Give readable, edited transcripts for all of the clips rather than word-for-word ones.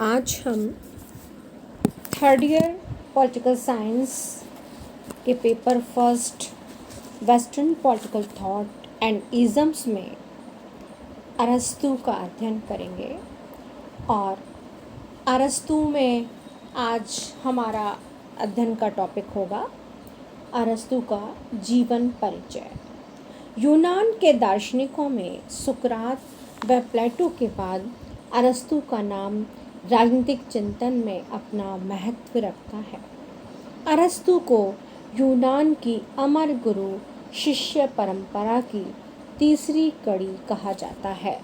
आज हम third year political science के paper first western political thought and isms में अरस्तू का अध्ययन करेंगे। और अरस्तू में आज हमारा अध्ययन का टॉपिक होगा अरस्तू का जीवन परिचय। यूनान के दार्शनिकों में सुकरात व प्लेटो के बाद अरस्तू का नाम राजनीतिक चिंतन में अपना महत्व रखता है। अरस्तू को यूनान की अमर गुरु शिष्य परंपरा की तीसरी कड़ी कहा जाता है।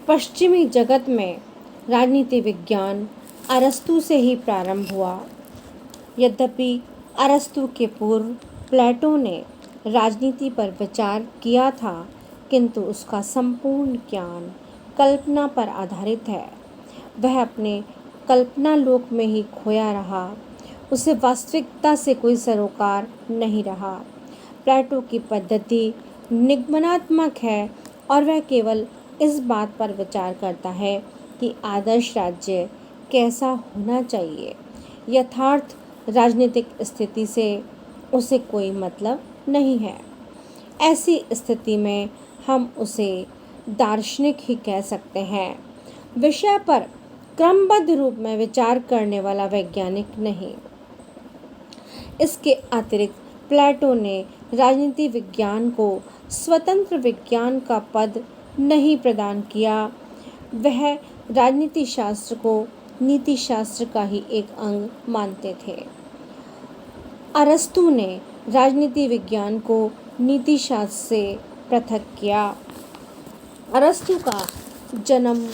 पश्चिमी जगत में राजनीति विज्ञान अरस्तू से ही प्रारंभ हुआ। यद्यपि अरस्तू के पूर्व प्लेटो ने राजनीति पर विचार किया था, किंतु उसका संपूर्ण ज्ञान कल्पना पर आधारित है। वह अपने कल्पना लोक में ही खोया रहा, उसे वास्तविकता से कोई सरोकार नहीं रहा। प्लेटो की पद्धति निगमनात्मक है और वह केवल इस बात पर विचार करता है कि आदर्श राज्य कैसा होना चाहिए। यथार्थ राजनीतिक स्थिति से उसे कोई मतलब नहीं है। ऐसी स्थिति में हम उसे दार्शनिक ही कह सकते हैं, विषय पर क्रमबद्ध रूप में विचार करने वाला वैज्ञानिक नहीं। इसके अतिरिक्त प्लेटो ने राजनीति विज्ञान को स्वतंत्र विज्ञान का पद नहीं प्रदान किया। वह राजनीति शास्त्र को नीति शास्त्र का ही एक अंग मानते थे। अरस्तू ने राजनीति विज्ञान को नीति शास्त्र से पृथक किया। अरस्तू का जन्म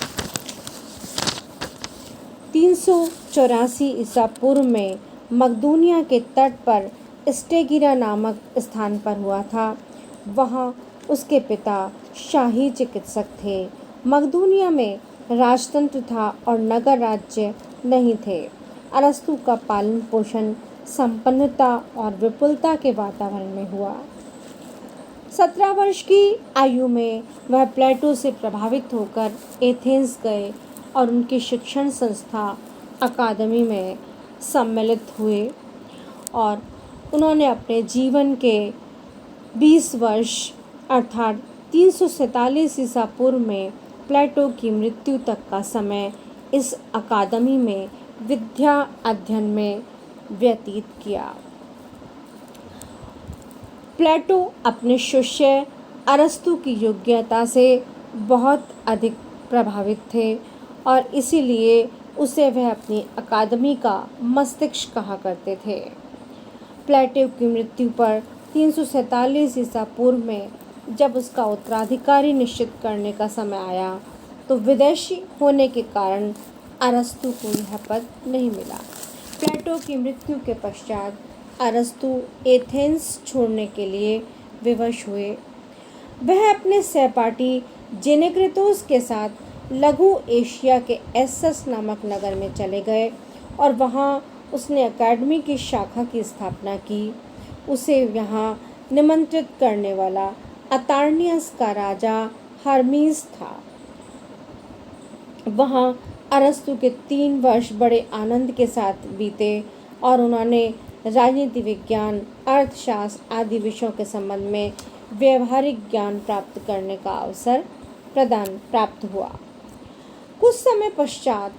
384 ईसा पूर्व में मकदूनिया के तट पर स्टेगिरा नामक स्थान पर हुआ था। वहाँ उसके पिता शाही चिकित्सक थे। मकदूनिया में राजतंत्र था और नगर राज्य नहीं थे। अरस्तू का पालन पोषण संपन्नता और विपुलता के वातावरण में हुआ। 17 वर्ष की आयु में वह प्लेटो से प्रभावित होकर एथेंस गए और उनकी शिक्षण संस्था अकादमी में सम्मिलित हुए और उन्होंने अपने जीवन के 20 वर्ष अर्थात 347 ईसा पूर्व में प्लेटो की मृत्यु तक का समय इस अकादमी में विद्या अध्ययन में व्यतीत किया। प्लेटो अपने शिष्य अरस्तू की योग्यता से बहुत अधिक प्रभावित थे और इसीलिए उसे वह अपनी अकादमी का मस्तिष्क कहा करते थे। प्लेटो की मृत्यु पर 347 ईसा पूर्व में जब उसका उत्तराधिकारी निश्चित करने का समय आया तो विदेशी होने के कारण अरस्तू को यह पद नहीं मिला। प्लेटो की मृत्यु के पश्चात अरस्तू एथेंस छोड़ने के लिए विवश हुए। वह अपने सहपाठी जेनेक्रितोस के साथ लघु एशिया के एसस नामक नगर में चले गए और वहाँ उसने अकादमी की शाखा की स्थापना की। उसे यहाँ निमंत्रित करने वाला अतार्नियस का राजा हर्मीस था। वहाँ अरस्तू के 3 वर्ष बड़े आनंद के साथ बीते और उन्होंने राजनीति विज्ञान, अर्थशास्त्र आदि विषयों के संबंध में व्यवहारिक ज्ञान प्राप्त करने का अवसर प्राप्त हुआ। कुछ समय पश्चात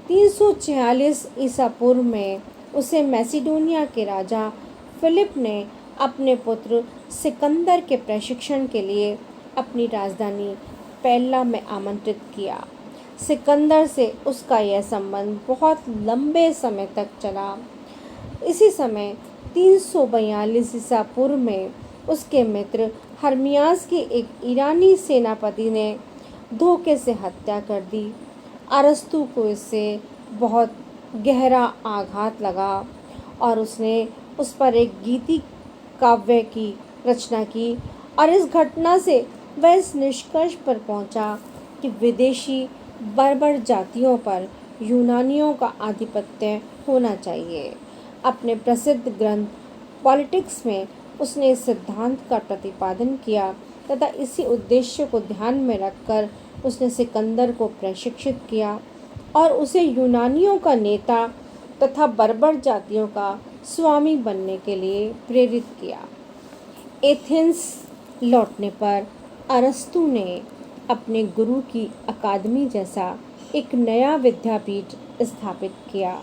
346 ईसा पूर्व में उसे मैसिडोनिया के राजा फिलिप ने अपने पुत्र सिकंदर के प्रशिक्षण के लिए अपनी राजधानी पेल्ला में आमंत्रित किया। सिकंदर से उसका यह संबंध बहुत लंबे समय तक चला। इसी समय 342 ईसा पूर्व में उसके मित्र हर्मियास के एक ईरानी सेनापति ने धोखे से हत्या कर दी। अरस्तू को इससे बहुत गहरा आघात लगा और उसने उस पर एक गीति काव्य की रचना की और इस घटना से वह इस निष्कर्ष पर पहुंचा कि विदेशी बर्बर जातियों पर यूनानियों का आधिपत्य होना चाहिए। अपने प्रसिद्ध ग्रंथ पॉलिटिक्स में उसने इस सिद्धांत का प्रतिपादन किया तथा इसी उद्देश्य को ध्यान में रखकर उसने सिकंदर को प्रशिक्षित किया और उसे यूनानियों का नेता तथा बर्बर जातियों का स्वामी बनने के लिए प्रेरित किया। एथेंस लौटने पर अरस्तु ने अपने गुरु की अकादमी जैसा एक नया विद्यापीठ स्थापित किया।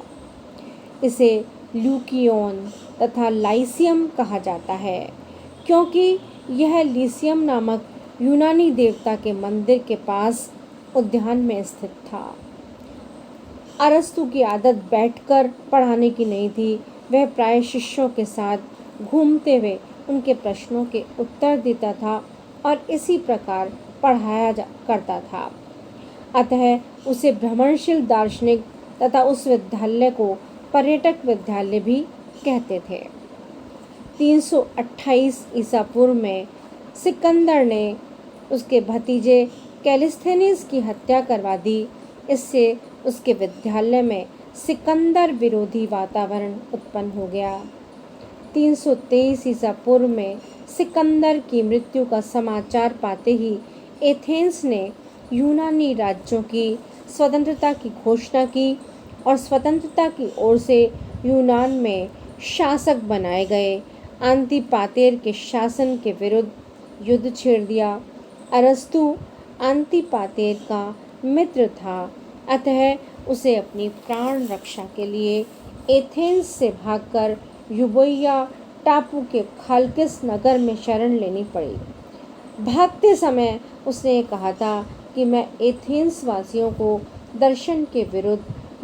इसे ल्यूकियोन तथा लाइसियम कहा जाता है क्योंकि यह लीसियम नामक यूनानी देवता के मंदिर के पास उद्यान में स्थित था। अरस्तु की आदत बैठकर पढ़ाने की नहीं थी। वह प्राय शिष्यों के साथ घूमते हुए उनके प्रश्नों के उत्तर देता था और इसी प्रकार पढ़ाया करता था। अतः उसे भ्रमणशील दार्शनिक तथा उस विद्यालय को पर्यटक विद्यालय भी कहते थे। 328 ईसा पूर्व में सिकंदर ने उसके भतीजे कैलिस्थेनीस की हत्या करवा दी। इससे उसके विद्यालय में सिकंदर विरोधी वातावरण उत्पन्न हो गया। 323 ईसा पूर्व में सिकंदर की मृत्यु का समाचार पाते ही एथेंस ने यूनानी राज्यों की स्वतंत्रता की घोषणा की और स्वतंत्रता की ओर से यूनान में शासक बनाए गए अंतिपातेर के शासन के विरुद्ध युद्ध छेड़ दिया। अरस्तु अंतिपातेर का मित्र था, अतः उसे अपनी प्राण रक्षा के लिए एथेंस से भागकर यूबोइया टापू के खाल्किस नगर में शरण लेनी पड़ी। भागते समय उसने कहा था कि मैं एथेंस वासियों को दर्शन के विरुद्ध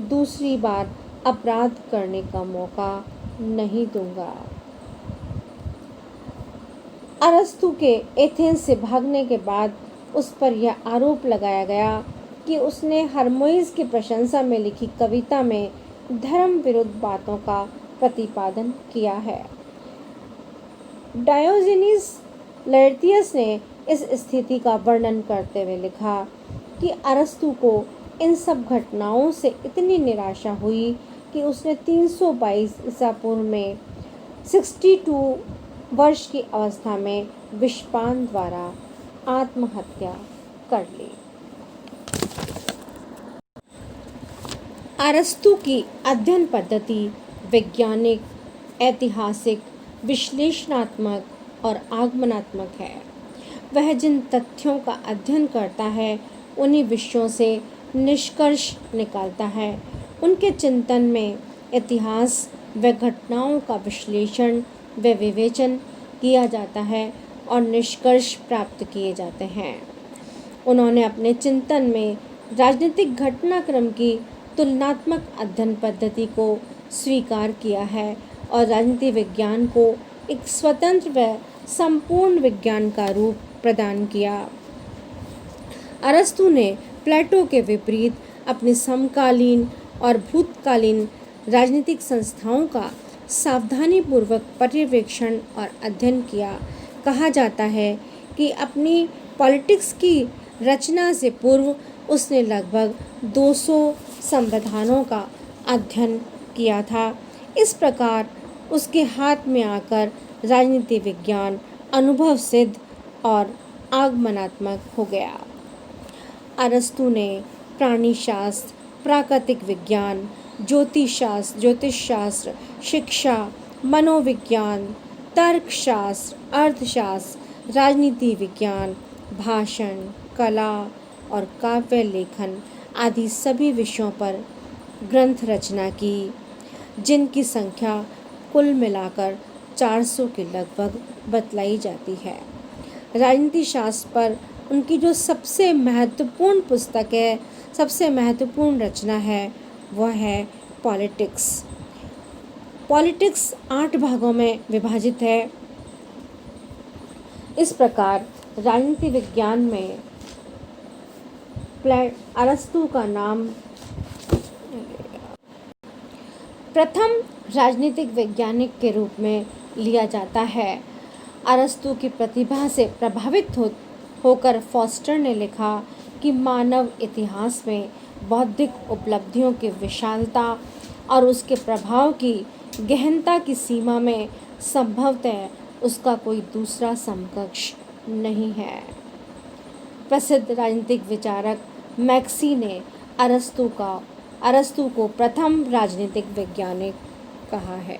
दूसरी बार अपराध करने का मौका नहीं दूंगा। अरस्तु के एथेंस से भागने के बाद उस पर यह आरोप लगाया गया कि उसने हर्मोइस की प्रशंसा में लिखी कविता में धर्म विरुद्ध बातों का प्रतिपादन किया है। डायोजेनिस लर्टियस ने इस स्थिति का वर्णन करते हुए लिखा कि अरस्तु को इन सब घटनाओं से इतनी निराशा हुई कि उसने 322 ईसा पूर्व में 62 वर्ष की अवस्था में विषपान द्वारा आत्महत्या कर ली। अरस्तु की अध्ययन पद्धति वैज्ञानिक, ऐतिहासिक, विश्लेषणात्मक और आगमनात्मक है। वह जिन तथ्यों का अध्ययन करता है उन्हीं विषयों से निष्कर्ष निकालता है। उनके चिंतन में इतिहास व घटनाओं का विश्लेषण व विवेचन किया जाता है और निष्कर्ष प्राप्त किए जाते हैं। उन्होंने अपने चिंतन में राजनीतिक घटनाक्रम की तुलनात्मक अध्ययन पद्धति को स्वीकार किया है और राजनीति विज्ञान को एक स्वतंत्र व संपूर्ण विज्ञान का रूप प्रदान किया। अरस्तु ने प्लेटो के विपरीत अपनी समकालीन और भूतकालीन राजनीतिक संस्थाओं का सावधानीपूर्वक पर्यवेक्षण और अध्ययन किया। कहा जाता है कि अपनी पॉलिटिक्स की रचना से पूर्व उसने लगभग 200 संविधानों का अध्ययन किया था। इस प्रकार उसके हाथ में आकर राजनीति विज्ञान अनुभव सिद्ध और आगमनात्मक हो गया। अरस्तु ने प्राणीशास्त्र, प्राकृतिक विज्ञान, ज्योतिष शास्त्र, शिक्षा, मनोविज्ञान, तर्कशास्त्र, अर्थशास्त्र, राजनीति विज्ञान, भाषण, कला और काव्य लेखन आदि सभी विषयों पर ग्रंथ रचना की, जिनकी संख्या कुल मिलाकर 400 के लगभग बतलाई जाती है। राजनीति शास्त्र पर उनकी जो सबसे महत्वपूर्ण पुस्तक है, सबसे महत्वपूर्ण रचना है, वह है पॉलिटिक्स। पॉलिटिक्स 8 भागों में विभाजित है। इस प्रकार राजनीति विज्ञान में अरस्तु का नाम प्रथम राजनीतिक वैज्ञानिक के रूप में लिया जाता है। अरस्तु की प्रतिभा से प्रभावित होकर फॉस्टर ने लिखा कि मानव इतिहास में बौद्धिक उपलब्धियों की विशालता और उसके प्रभाव की गहनता की सीमा में संभवतः उसका कोई दूसरा समकक्ष नहीं है। प्रसिद्ध राजनीतिक विचारक मैक्सी ने अरस्तू को प्रथम राजनीतिक वैज्ञानिक कहा है।